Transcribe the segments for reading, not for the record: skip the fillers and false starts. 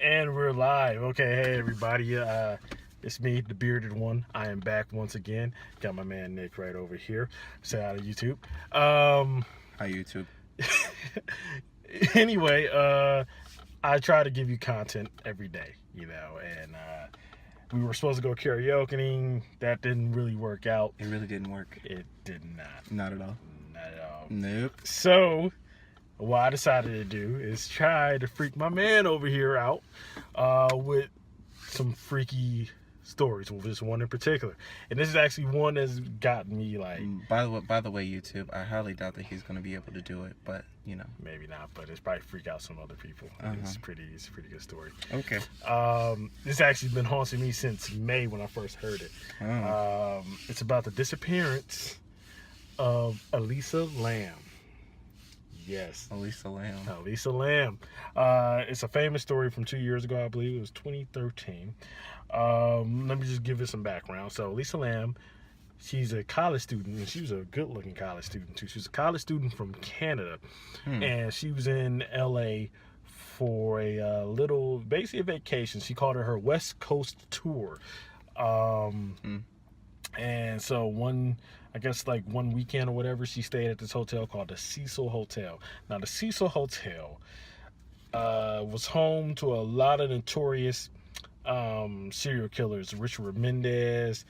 And we're live. Okay, hey everybody. It's me, the bearded one. I am back once again. Got my man Nick right over here. Say hi to YouTube. Hi YouTube. Anyway, I try to give you content every day, and we were supposed to go karaokeing. That didn't really work out. It really didn't work. It did not. Not at all. Not at all. Nope. So what I decided to do is try to freak my man over here out with some freaky stories, with this one in particular. And this is actually one that's gotten me like... By the way, YouTube, I highly doubt that he's going to be able to do it, but, you know. Maybe not, but it's probably freak out some other people. It's a pretty good story. Okay. This actually been haunting me since May when I first heard it. It's about the disappearance of Elisa Lam. Yes. Elisa Lam. Elisa Lam. It's a famous story from 2 years ago, I believe. It was 2013. Let me just give it some background. So Elisa Lam, she's a college student, and she was a good-looking college student, too. She was a college student from Canada, and she was in L.A. for a little, basically a vacation. She called it her West Coast tour. And so one weekend or whatever, she stayed at this hotel called the Cecil Hotel. Now, the Cecil Hotel was home to a lot of notorious serial killers. Richard Ramirez,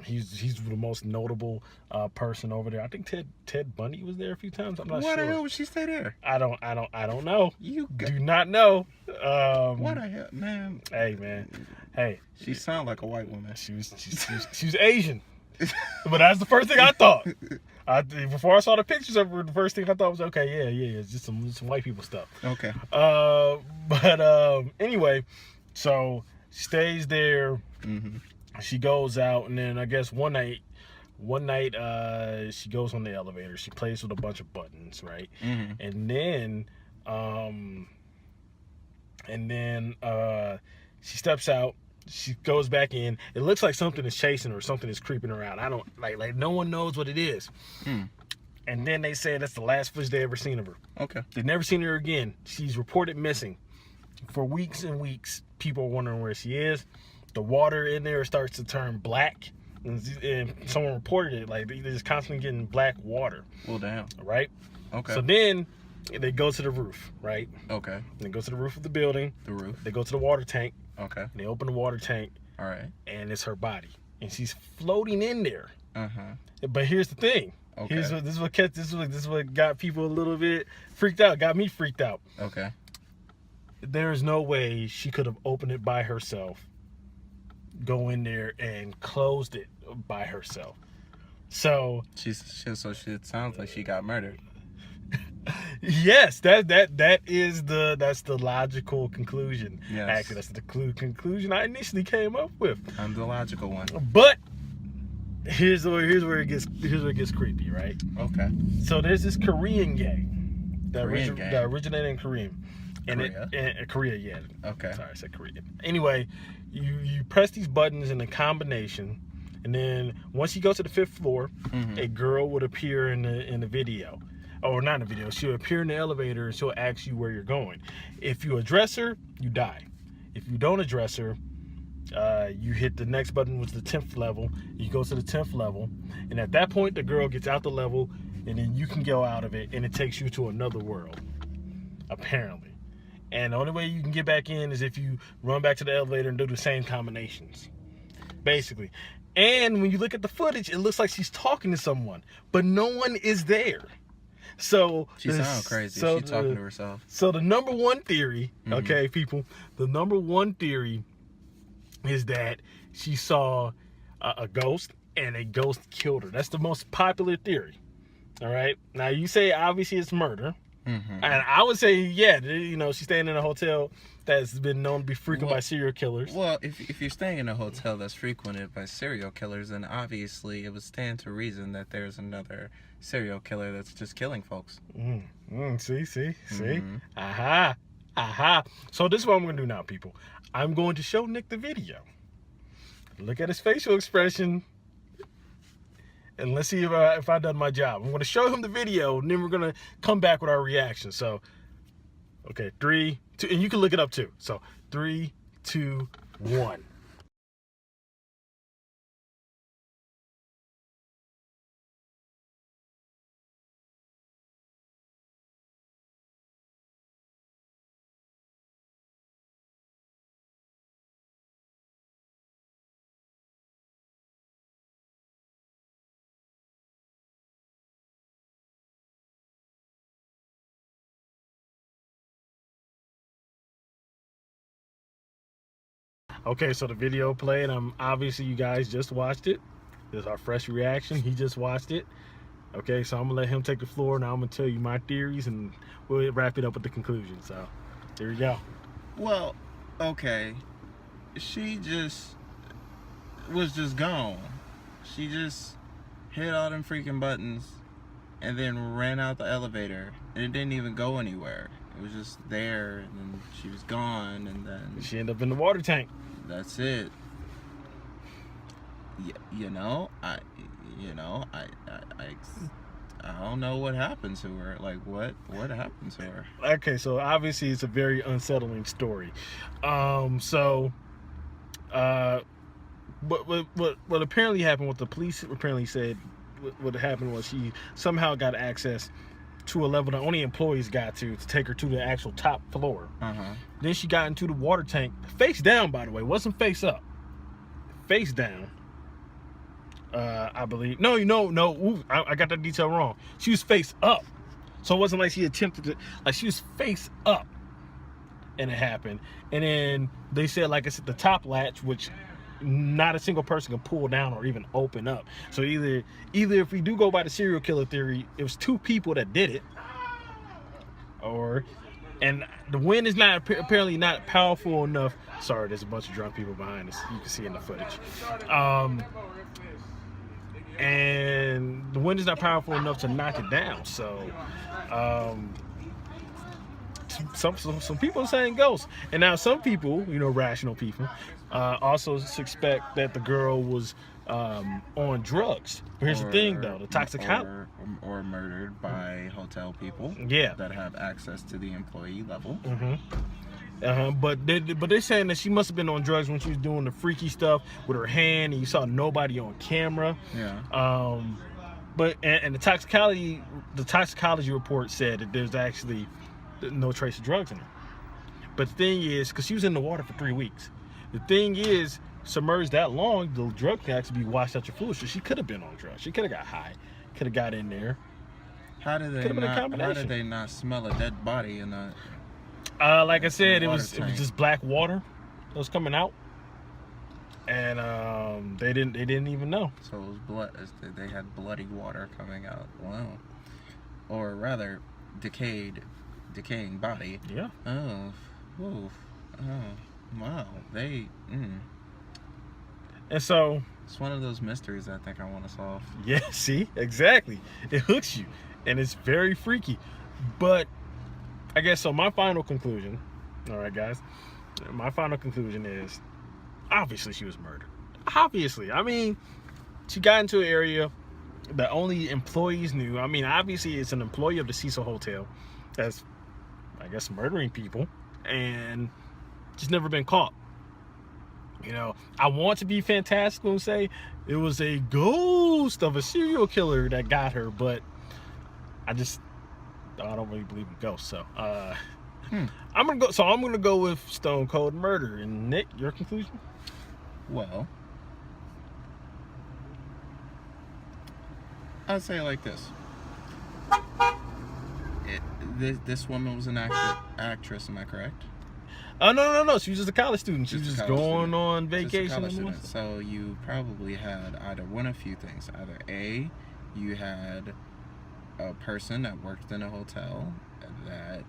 he's the most notable person over there. I think Ted Bundy was there a few times. I'm not sure. Why the hell would she stay there? I don't know. Do not know. What the hell, man? Hey, man. Hey. She sound like a white woman. She was Asian. But that's the first thing I thought. Before I saw the pictures of her, the first thing I thought was, okay, yeah, it's just some white people stuff. Okay. Anyway, so she stays there. She goes out, and then I guess one night, she goes on the elevator. She plays with a bunch of buttons, right? And then she steps out. She goes back in. It looks like something is chasing her. Something is creeping around. I don't like no one knows what it is. And then they say that's the last footage they ever seen of her. Okay. They've never seen her again. She's reported missing for weeks and weeks. People are wondering where she is. The water in there starts to turn black, and someone reported it. Like, they're just constantly getting black water. Well, damn. Right. Okay. So then they go to the roof. Right. Okay. They go to the roof of the building. The roof. They go to the water tank. Okay. They open the water tank. All right. And it's her body, and she's floating in there. But here's the thing. Okay. This is what got people a little bit freaked out. Got me freaked out. Okay. There is no way she could have opened it by herself, go in there and closed it by herself. So it sounds like she got murdered. Yes, that's the logical conclusion. Yes. Actually, that's the conclusion I initially came up with. I'm the logical one. But here's where it gets creepy, right? Okay. So there's this Korean gang that originated in Korea. Korea, yeah. Okay. Sorry, I said Korea. Anyway, you press these buttons in a combination, and then once you go to the 5th floor, a girl would appear in the video. Or not in the video. She'll appear in the elevator, and she'll ask you where you're going. If you address her, you die. If you don't address her, you hit the next button, which is the 10th level. You go to the 10th level, and at that point, the girl gets out the level, and then you can go out of it, and it takes you to another world, apparently. And the only way you can get back in is if you run back to the elevator and do the same combinations, basically. And when you look at the footage, it looks like she's talking to someone, but no one is there. So she sounds crazy. She's talking to herself. So the number one theory, okay, people, the number one theory is that she saw a ghost, and a ghost killed her. That's the most popular theory. All right. Now you say obviously it's murder. And I would say, yeah, she's staying in a hotel that's been known to be frequented by serial killers. Well, if you're staying in a hotel that's frequented by serial killers, then obviously it would stand to reason that there's another serial killer that's just killing folks. See? Aha. So this is what I'm going to do now, people. I'm going to show Nick the video. Look at his facial expression. And let's see if I done my job. I'm going to show him the video, and then we're going to come back with our reaction. So Okay, 3, 2, and you can look it up too. So 3, 2, 1. Okay, so the video played. Obviously you guys just watched it. This is our fresh reaction. He just watched it. Okay, so I'm gonna let him take the floor. Now I'm gonna tell you my theories, and we'll wrap it up with the conclusion. So here we go. Well, okay. She just was just gone. She just hit all them freaking buttons and then ran out the elevator, and it didn't even go anywhere. It was just there, and then she was gone, and then She ended up in the water tank. that's it. You know, I don't know what happened to her. Like, what happened to her? Okay, so obviously it's a very unsettling story. What apparently happened, what the police apparently said, what happened was she somehow got access to a level that only employees got to take her to the actual top floor. Then she got into the water tank, face down, by the way, wasn't face up, face down. I believe. No. Ooh, I got that detail wrong. She was face up, so it wasn't like she attempted to. Like, she was face up, and it happened. And then they said, like I said, the top latch, which not a single person can pull down or even open up. So either if we do go by the serial killer theory, it was 2 people that did it, and the wind is not apparently not powerful enough. Sorry, there's a bunch of drunk people behind us. You can see in the footage. And the wind is not powerful enough to knock it down. So some people are saying ghosts, and now some people, rational people, also suspect that the girl was on drugs. But here's the thing, though: the toxicology, or murdered by hotel people. Yeah, that have access to the employee level. But they're saying that she must have been on drugs when she was doing the freaky stuff with her hand, and you saw nobody on camera. Yeah. But the toxicology report said that there's actually no trace of drugs in her. But the thing is, because she was in the water for 3 weeks, the thing is, submerged that long, the drug can actually be washed out your fluid. So she could have been on drugs. She could have got high, could have got in there. How did they not smell a dead body in a? Like I said, it was just black water that was coming out, and they didn't even know. So it was blood. They had bloody water coming out. Wow. Or rather, decaying body. Yeah. Oh. Oof. Oh. Wow. And so it's one of those mysteries I think I want to solve. Yeah. See, exactly. It hooks you, and it's very freaky. But I guess so. My final conclusion. All right, guys. My final conclusion is, obviously she was murdered. Obviously. I mean, she got into an area that only employees knew. I mean, obviously it's an employee of the Cecil Hotel that's, I guess, murdering people, and she's never been caught. I want to be fantastical and say it was a ghost of a serial killer that got her, but I don't really believe in ghosts. So I'm gonna go with stone cold murder. And Nick, your conclusion? Well, I'd say it like this. This woman was an actress, am I correct? No. She was just a college student. She was just going on vacation. So you probably had either one of a few things. Either A, you had a person that worked in a hotel that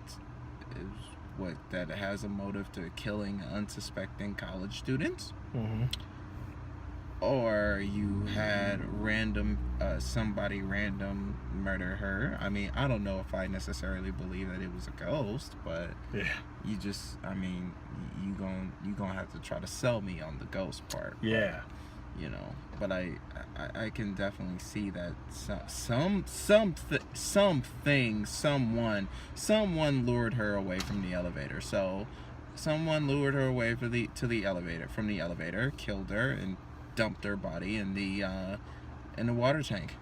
has a motive to killing unsuspecting college students. Or you had somebody random murder her. I mean, I don't know if I necessarily believe that it was a ghost, but yeah, you gonna have to try to sell me on the ghost part. Yeah. you know. But I can definitely see that someone lured her away from the elevator. So someone lured her away from the elevator, killed her, and dumped her body in the water tank.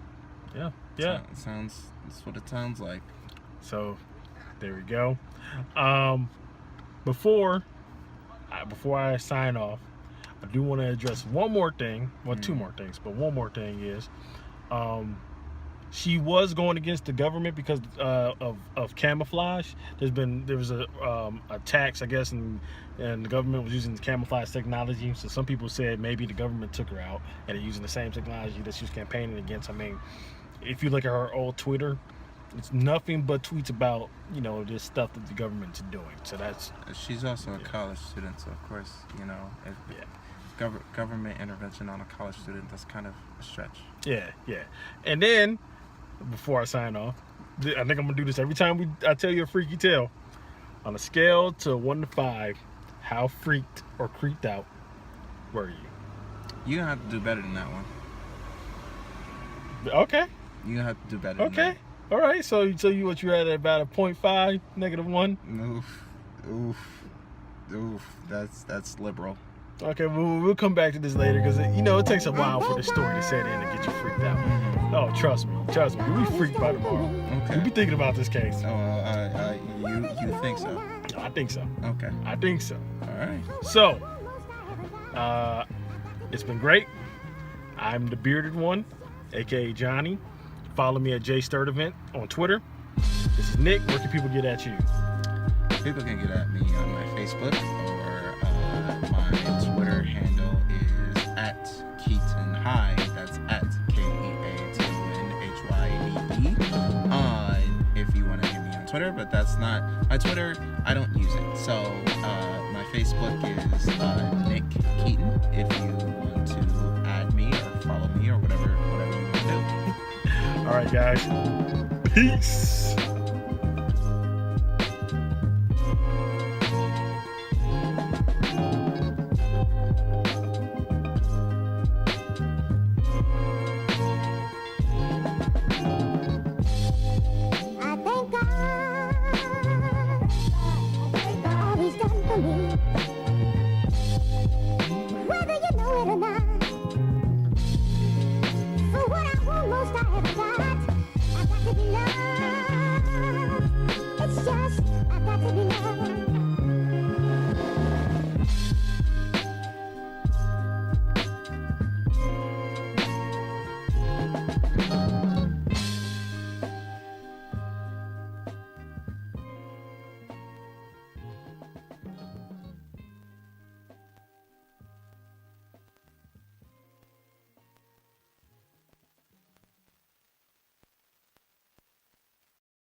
Yeah. That's what it sounds like. So there we go. Before I sign off, I do want to address one more thing. Well, two more things, but one more thing is, she was going against the government because of camouflage. There was a tax, I guess, and the government was using camouflage technology. So some people said maybe the government took her out and they're using the same technology that she was campaigning against. I mean, if you look at her old Twitter, it's nothing but tweets about, you know, this stuff that the government's doing. So that's... She's also a college student, so of course, you know, government intervention on a college student, that's kind of a stretch. Yeah. And then, before I sign off, I think I'm going to do this every time I tell you a freaky tale. On a scale to 1 to 5, how freaked or creeped out were you? You're going to have to do better than that one. Okay. You're going to have to do better than that. Okay. All right, so you're at about a 0.5, -1. Oof. That's liberal. Okay, we'll come back to this later because it takes a while for the story to set in and get you freaked out. Oh, trust me, you'll be freaked by tomorrow. Okay. You'll be thinking about this case. Oh, you think so? I think so. Okay. I think so. All right. So, it's been great. I'm the bearded one, aka Johnny. Follow me at JSturtEvent on Twitter. This is Nick. Where can people get at you? People can get at me on my Facebook, or my Twitter handle is @KeatonHyde. That's @KEATONHYDE. If you want to get me on Twitter, but that's not my Twitter. I don't use it. So my Facebook is Nick Keaton. If you want to add me or follow me or whatever you want to do. All right, guys. Peace.